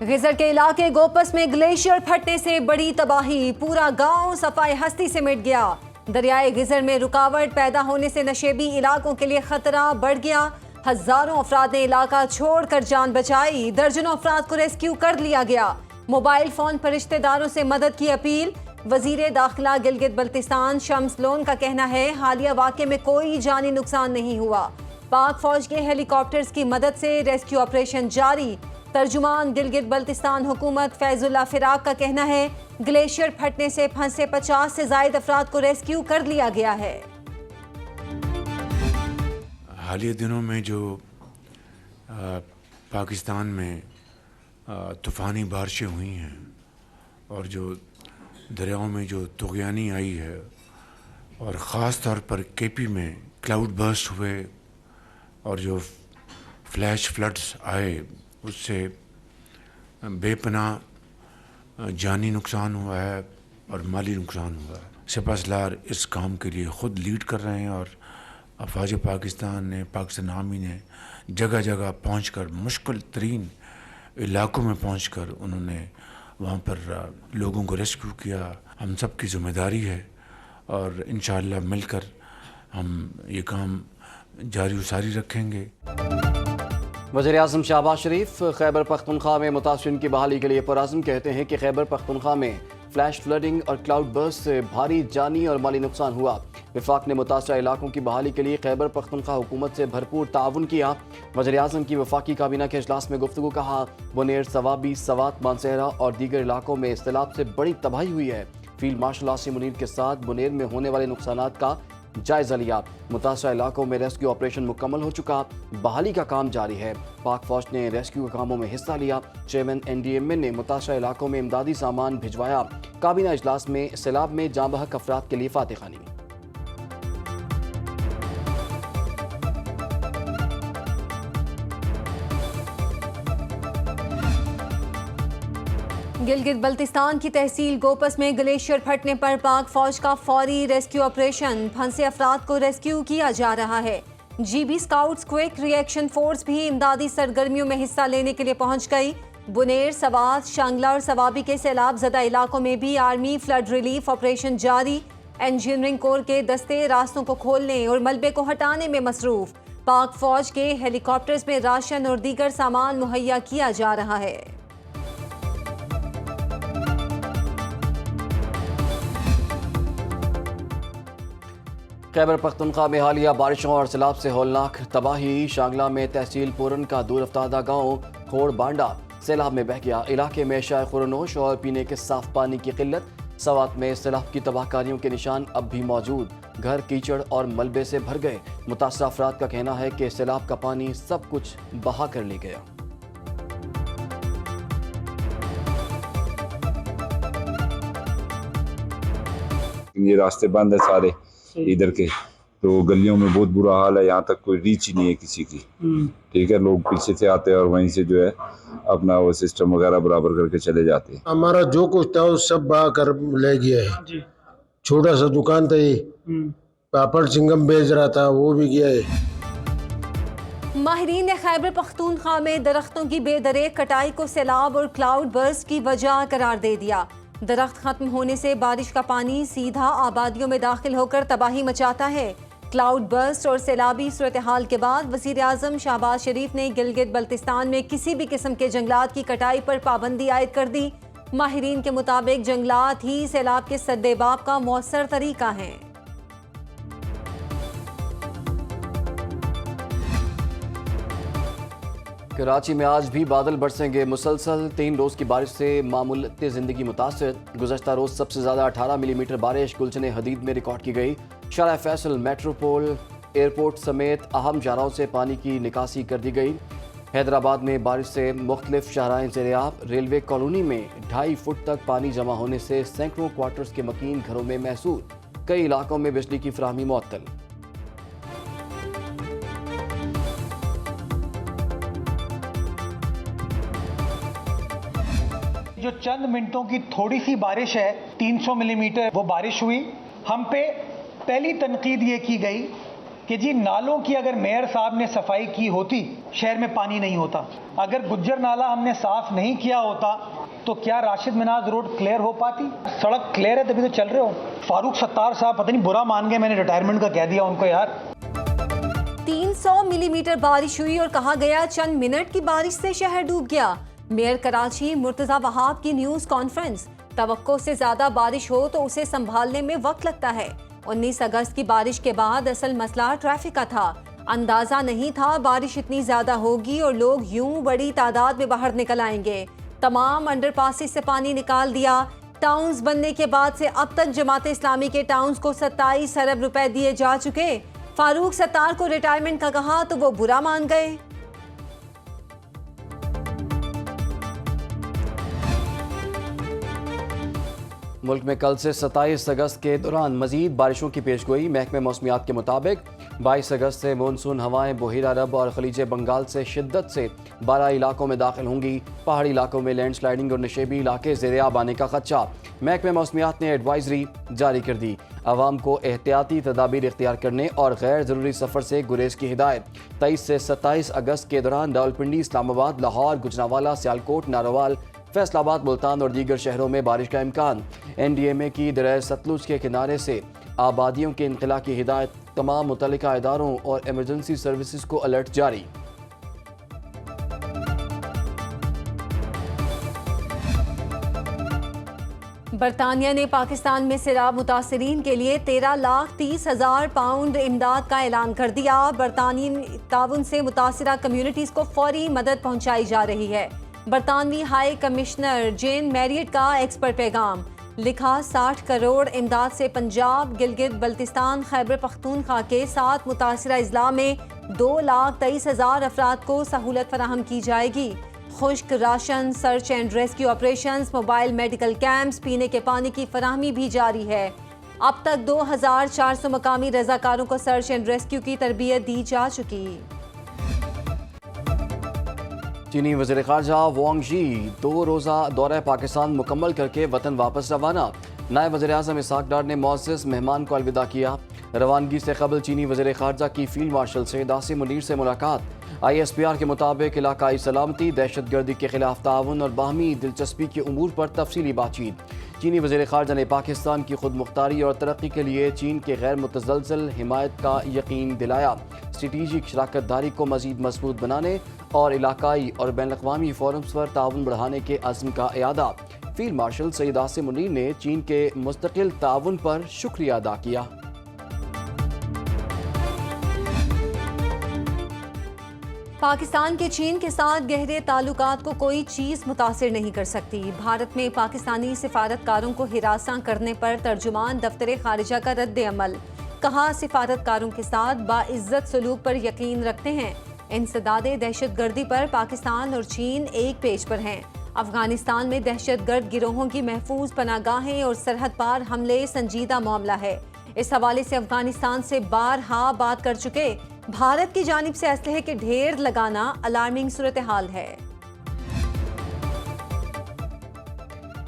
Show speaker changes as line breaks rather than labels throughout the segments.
Geyser के इलाके गोपस में ग्लेशियर फटने से बड़ी तबाही, पूरा गांव सफाई हस्ती से मिट गया। दरियाए गिजर में रुकावट पैदा होने से नशेबी इलाकों के लिए खतरा बढ़ गया। हजारों अफराद ने इलाका छोड़कर जान बचाई, दर्जनों अफराद को रेस्क्यू कर लिया गया। मोबाइल फोन पर रिश्तेदारों से मदद की अपील। वजीर दाखिला गिलगित बल्तिस्तान शम्स लोन का कहना है हालिया वाक़े में कोई जानी नुकसान नहीं हुआ। पाक फौज के हेलीकॉप्टर्स की मदद से रेस्क्यू ऑपरेशन जारी। तर्जुमान गिलगित बल्तिस्तान हुकूमत फैजुल्ला फिराक का कहना है ग्लेशियर फटने से फंसे 50 से जायद अफराद को रेस्क्यू कर लिया गया है।
हालिया दिनों में जो पाकिस्तान में तूफ़ानी बारिशें हुई हैं और जो दरियाओं में जो तुग़यानी आई है और ख़ास तौर पर केपी में क्लाउड बर्स्ट हुए और जो फ्लैश फ्लड्स आए, उससे बेपनाह जानी नुकसान हुआ है और माली नुकसान हुआ है। सिपहसालार इस काम के लिए ख़ुद लीड कर रहे हैं और अफवाज पाकिस्तान ने, पाकिस्तान आर्मी ने जगह जगह पहुंचकर मुश्किल तरीन इलाकों में पहुंचकर उन्होंने वहाँ पर लोगों को रेस्क्यू किया। हम सब की ज़िम्मेदारी है और इंशाअल्लाह मिलकर हम ये काम जारी उसारी रखेंगे।
वज़ीर-ए-आज़म शहबाज शरीफ खैबर पख्तूनख्वा में मुतासिरीन की बहाली के लिए पुरअज़्म, कहते हैं कि खैबर पख्तूनख्वा में फ्लैश फ्लडिंग और क्लाउड बर्स्ट से भारी जानी और माली नुकसान हुआ। वफाक ने मुतासरा इलाकों की बहाली के लिए खैबर पख्तूनख्वा हुकूमत से भरपूर ताउन किया। वज़ीर-ए-आज़म की वफाकी काबीना के इजलास में गुफ्तगू, कहा बुनेर, सवाबी, सवात, मानसहरा और दीगर इलाकों में सैलाब से बड़ी तबाही हुई है। फील्ड मार्शल आसिम मुनीर के साथ बुनेर में होने वाले नुकसानात का जायजा लिया। मुतासरा इलाकों में रेस्क्यू ऑपरेशन मुकम्मल हो चुका, बहाली का काम जारी है। पाक फौज ने रेस्क्यू के कामों में हिस्सा लिया। चेयरमैन NDMA ने मुतासरा इलाकों में इमदादी सामान भिजवाया। काबीना इजलास में सैलाब में जाँ बहक अफराद के लिए फातिहानी।
गिलगित बल्तिस्तान की तहसील गोपस में ग्लेशियर फटने पर पाक फौज का फौरी रेस्क्यू ऑपरेशन, फंसे अफराद को रेस्क्यू किया जा रहा है। GB scouts quick reaction force भी इमदादी सरगर्मियों में हिस्सा लेने के लिए पहुंच गई। बुनेर, सवात, शांगला और सवाबी के सैलाब ज़दा इलाकों में भी आर्मी फ्लड रिलीफ ऑपरेशन जारी। इंजीनियरिंग कोर के दस्ते रास्तों को खोलने और मलबे को हटाने में मसरूफ। पाक फौज के हेलीकॉप्टर्स में राशन और दीगर सामान मुहैया किया जा रहा है।
खैबर पख्तूनख्वा में हालिया बारिशों और सैलाब से हौलनाक तबाही। शांगला में तहसील पुरन का दूर अफ्तादा गाँव खोड़ बांडा सैलाब में बह गया। इलाके में शाय खुरनोश और पीने के साफ पानी की किल्लत। सवात में सैलाब की तबाहकारियों के निशान अब भी मौजूद, घर कीचड़ और मलबे से भर गए। मुतासरा अफराद का कहना है कि सैलाब का पानी सब कुछ बहा कर ले गया।
ये रास्ते बंद है सारे इधर के, तो गलियों में बहुत बुरा हाल है। यहाँ तक कोई रीच ही नहीं है किसी की। ठीक है, लोग पीछे से आते हैं और वहीं से जो है अपना वो सिस्टम वगैरह बराबर करके चले जाते हैं।
हमारा जो कुछ था वो सब बहा कर ले गया है। छोटा सा दुकान था, ये पापड़ चिंगम बेच रहा था, वो भी गया है।
माहिरीन ने खैबर पख्तूनख्वा में दरख्तों की बेदरेक कटाई को सैलाब और क्लाउड बर्स्ट की वजह करार दे दिया। दरख्त खत्म होने से बारिश का पानी सीधा आबादियों में दाखिल होकर तबाही मचाता है। क्लाउड बर्स्ट और सैलाबी सूरत हाल के बाद वज़ीर-ए-आज़म शहबाज शरीफ ने गिलगित बल्तिस्तान में किसी भी किस्म के जंगलात की कटाई पर पाबंदी आयद कर दी। माहिरीन के मुताबिक जंगलात ही सैलाब के सद्देबाब का मौसर तरीका है।
कराची में आज भी बादल बरसेंगे मुसलसल। 3 रोज़ की बारिश से मामूलत ज़िंदगी मुतासर। गुज़श्ता रोज़ सबसे ज़्यादा 18 मिलीमीटर बारिश गुलशन हदीद में रिकॉर्ड की गई। शारा फैसल, मेट्रोपोल, एयरपोर्ट समेत अहम शाहराहों से पानी की निकासी कर दी गई। हैदराबाद में बारिश से मुख्तलिफ शाहराएं ज़ेर-ए-आब। रेलवे कॉलोनी में 2.5 फुट तक पानी जमा होने से सैकड़ों क्वार्टर्स के मकीन घरों में महसूस। कई इलाकों में बिजली की फराहमी मुअत्तल।
जो चंद मिनटों की थोड़ी सी बारिश है, 300 मिलीमीटर वो बारिश हुई। हम पे पहली तनकीद ये की गई कि जी नालों की अगर मेयर साहब ने सफाई की होती शहर में पानी नहीं होता। अगर गुज्जर नाला हमने साफ नहीं किया होता तो क्या राशिद मिनाज रोड क्लियर हो पाती? सड़क क्लियर है तभी तो चल रहे हो। फारूक सत्तार साहब पता नहीं बुरा मान गए, मैंने रिटायरमेंट का कह दिया उनको यार।
300 मिलीमीटर बारिश हुई और कहा गया चंद मिनट की बारिश से शहर डूब गया। मेयर कराची मुर्तजा वहाब की न्यूज कॉन्फ्रेंस। तवक्को से ज्यादा बारिश हो तो उसे संभालने में वक्त लगता है। 19 अगस्त की बारिश के बाद असल मसला ट्रैफिक का था। अंदाजा नहीं था बारिश इतनी ज्यादा होगी और लोग यूं बड़ी तादाद में बाहर निकल आएंगे। तमाम अंडरपासेस से पानी निकाल दिया। टाउन्स बनने के बाद से अब तक जमात इस्लामी के टाउन्स को 27 अरब रुपए दिए जा चुके। फारूक सत्तार को रिटायरमेंट का कहा तो वो बुरा मान गए।
मुल्क में कल से 27 अगस्त के दौरान मजीद बारिशों की पेशगोई। महकमे मौसमियात के मुताबिक 22 अगस्त से मानसून हवाएं बहिरा अरब और खलीज बंगाल से शिद्दत से 12 इलाकों में दाखिल होंगी। पहाड़ी इलाकों में लैंडस्लाइडिंग और नशेबी इलाके ज़ेर-ए-आब आने का खदशा। महकमे मौसमियात ने एडवाइजरी जारी कर दी। आवाम को एहतियाती तदाबीर इख्तियार करने और गैर ज़रूरी सफ़र से गुरेज की हिदायत। 23 से 27 अगस्त के दौरान रावलपिंडी, इस्लामाबाद, लाहौर, गुजरांवाला, सियालकोट, नारोवाल, फैसलाबाद, मुल्तान और दीगर शहरों में बारिश का इम्कान। NDMA की दरिया सतलुज के किनारे से आबादियों के इंखला की हिदायत। तमाम मुतल्लिका इदारों और एमरजेंसी सर्विसेज को अलर्ट जारी।
बरतानिया ने पाकिस्तान में सैलाब मुतासरीन के लिए 13,30,000 पाउंड इमदाद का ऐलान कर दिया। बरतानी ताउन से मुतासरा कम्युनिटीज को फौरी मदद पहुंचाई जा रही है। बरतानवी हाई कमिश्नर जेन मैरियट का एक्स पर पैगाम लिखा, 60 करोड़ इमदाद से पंजाब, गिलगित बल्तिस्तान, खैबर पख्तूनख्वा के 7 मुतासरा अजला में 2,23,000 अफराद को सहूलत फराहम की जाएगी। खुश्क ration, search and rescue operations, mobile medical camps, पीने के पानी की फराहमी भी जारी है। अब तक 2,400 मकामी रजाकारों को सर्च एंड रेस्क्यू की तरबियत दी जा चुकी।
चीनी वज़ीर ख़ारजा वांग यी 2 रोज़ा दौरा पाकिस्तान मुकम्मल करके वतन वापस रवाना। नायब वज़ीर आज़म इसहाक डार ने मुअज़्ज़ज़ मेहमान को अलविदा किया। रवानगी से कबल चीनी वज़ीर ख़ारजा की फील्ड मार्शल सैयद आसिम मुनीर से मुलाकात। ISPR के मुताबिक इलाकाई सलामती, दहशत गर्दी के खिलाफ ताउन और बाहमी दिलचस्पी के उमूर पर तफसीली बातचीत। चीनी वज़ीर ख़ारजा ने पाकिस्तान की खुद मुख्तारी और तरक्की के लिए चीन के गैर मुतज़लज़ल हिमायत का यकीन दिलाया। स्ट्रेटेजिक शराकत दारी को मज़ीद मजबूत बनाने और इलाकाई और बैनुल-अक़वामी फोरम्स पर ताउन बढ़ाने के अज़्म का इयादा। फील्ड मार्शल सैयद आसिम मुनीर ने चीन के मुस्तकिल ताउन पर शुक्रिया अदा किया।
पाकिस्तान के चीन के साथ गहरे ताल्लुकात को कोई चीज़ मुतासिर नहीं कर सकती। भारत में पाकिस्तानी सिफारतकारों को हिरासा करने पर तर्जुमान दफ्तर खारिजा का रद्द अमल। कहा, सिफारतकारों के साथ बाइज्जत सलूक पर यकीन रखते हैं। इंसदादे दहशत गर्दी पर पाकिस्तान और चीन एक पेज पर हैं। अफगानिस्तान में दहशत गर्द गिरोहों की महफूज पनागाहें और सरहद पार हमले संजीदा मामला है। इस हवाले से अफगानिस्तान से बारहा बात कर चुके। भारत की जानिब से असलहे के ढेर लगाना अलार्मिंग सूरत हाल है।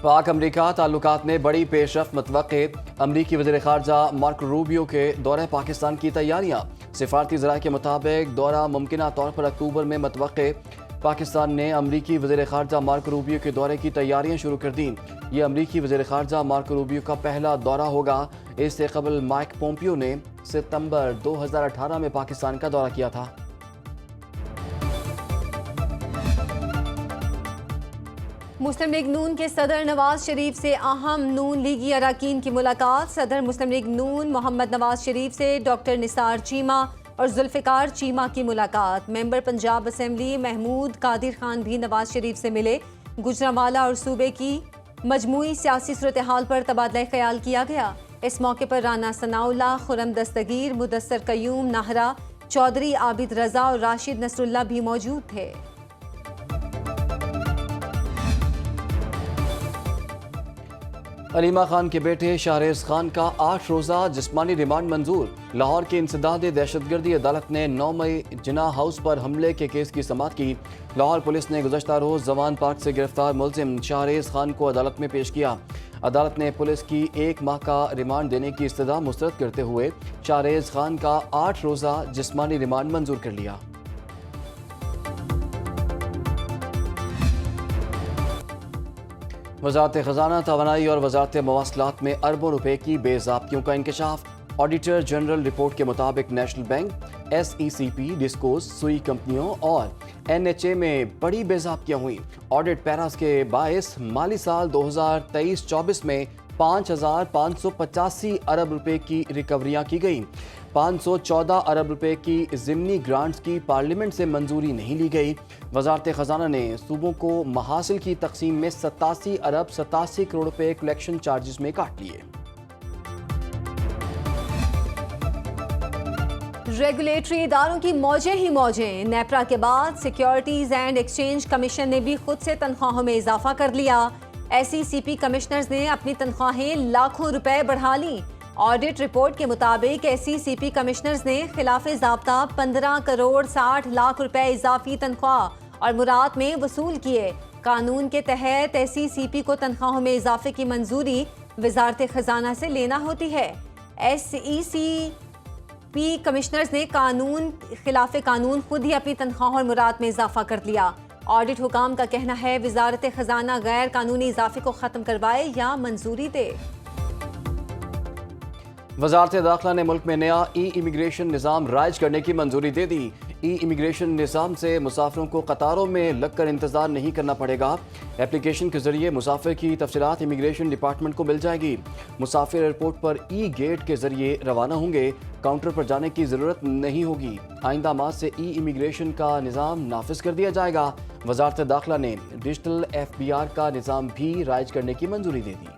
पाक अमरीका ताल्लुकात में बड़ी पेशरफ्त मतवक्के। अमरीकी वज़ीर ख़ारजा मार्को रूबियो के दौरे पाकिस्तान की तैयारियां। सिफारती ज़राए के मुताबिक दौरा मुमकिना तौर पर अक्टूबर में मतवक्के। पाकिस्तान ने अमरीकी वज़ीर ख़ारजा मार्को रूबियो के दौरे की तैयारियां शुरू कर दी। ये अमरीकी वज़ीर ख़ारजा मार्को रूबियो का पहला दौरा होगा। इससे कबल माइक पोम्पियो ने सितंबर 2018 में पाकिस्तान का दौरा किया था।
मुस्लिम लीग नून के सदर नवाज शरीफ से अहम नून लीगी अरकान की मुलाकात। सदर मुस्लिम लीग नून मोहम्मद नवाज शरीफ से डॉक्टर निसार चीमा और जुल्फ़िकार चीमा की मुलाकात। मेंबर पंजाब असेंबली महमूद कादिर खान भी नवाज शरीफ से मिले। गुजरांवाला और सूबे की मजमूई सियासी सूरत हाल पर तबादला ख्याल किया गया। इस मौके पर राना सनाउल्लाह, खुरम दस्तगीर, मुदस्सर कयूम नाहरा, चौधरी आबिद रजा और राशिद नसरुल्लाह भी मौजूद थे।
अलीमा खान के बेटे शाहरेज खान का 8 रोज़ा जिस्मानी रिमांड मंजूर। लाहौर की इंसदाद दहशतगर्दी अदालत ने 9 मई जिना हाउस पर हमले के केस की समाअत की। लाहौर पुलिस ने गुज़श्ता रोज़ जवान पार्क से गिरफ्तार मुलजिम शाहरेज खान को अदालत में पेश किया। अदालत ने पुलिस की 1 माह का रिमांड देने की इस्तदा मुस्तरद करते हुए शाहरेज खान का 8 रोज़ा जिस्मानी रिमांड मंजूर कर लिया। वज़ारत ख़ज़ाना, तवानाई और वज़ारत मवासलात में अरबों रुपए की बेज़ाब्तियों का इंकशाफ। ऑडिटर जनरल रिपोर्ट के मुताबिक नेशनल बैंक, SECP, डिस्कोज, सुई कंपनियों और NHA में बड़ी बेज़ाब्तियाँ हुई। ऑडिट पैरास के बायस माली साल 2023-24 में 5,585 अरब रुपए की रिकवरियाँ की गई। 514 अरब रुपए की ज़िमनी ग्रांट्स की पार्लियामेंट से मंजूरी नहीं ली गई। वज़ारत ख़ज़ाना ने सूबों को महासिल की तकसीम में 87 अरब 87 करोड़ रुपए कलेक्शन चार्जेस में काट लिए।
रेगुलेटरी इदारों की मौजें ही मौजें। नेपरा के बाद सिक्योरिटीज एंड एक्सचेंज कमीशन ने भी खुद से तनख्वाहों में इजाफा कर लिया। SECP कमिश्नर्स ने अपनी तनख्वाहें लाखों रुपए बढ़ा ली। ऑडिट रिपोर्ट के मुताबिक SECP कमिश्नर्स ने खिलाफ ज़ाब्ता 15 करोड़ 60 लाख रुपए इजाफी तनख्वाह और मुराद में वसूल किए। कानून के तहत SECP को तनख्वाहों में इजाफे की मंजूरी वजारत ख़ज़ाना से लेना होती है। SECP कमिश्नर्स ने खिलाफ कानून खुद ही अपनी तनख्वाहों और मुराद में इजाफा कर लिया। ऑडिट हुकाम का कहना है वजारत ख़ज़ाना गैर कानूनी इजाफे को ख़त्म करवाए या मंजूरी दे।
वज़ारत दाखिला ने मुल्क में नया इमिग्रेशन निज़ाम राइज करने की मंजूरी दे दी। इमिग्रेशन निज़ाम से मुसाफिरों को कतारों में लगकर इंतज़ार नहीं करना पड़ेगा। एप्लीकेशन के जरिए मुसाफिर की तफसीलात इमिग्रेशन डिपार्टमेंट को मिल जाएगी। मुसाफिर एयरपोर्ट पर गेट के जरिए रवाना होंगे। काउंटर पर जाने की ज़रूरत नहीं होगी। आइंदा माह से इमिग्रेशन का निज़ाम नाफिज कर दिया जाएगा। वज़ारत दाखिला ने डिजिटल FBR का निज़ाम भी राइज करने की मंजूरी दे दी।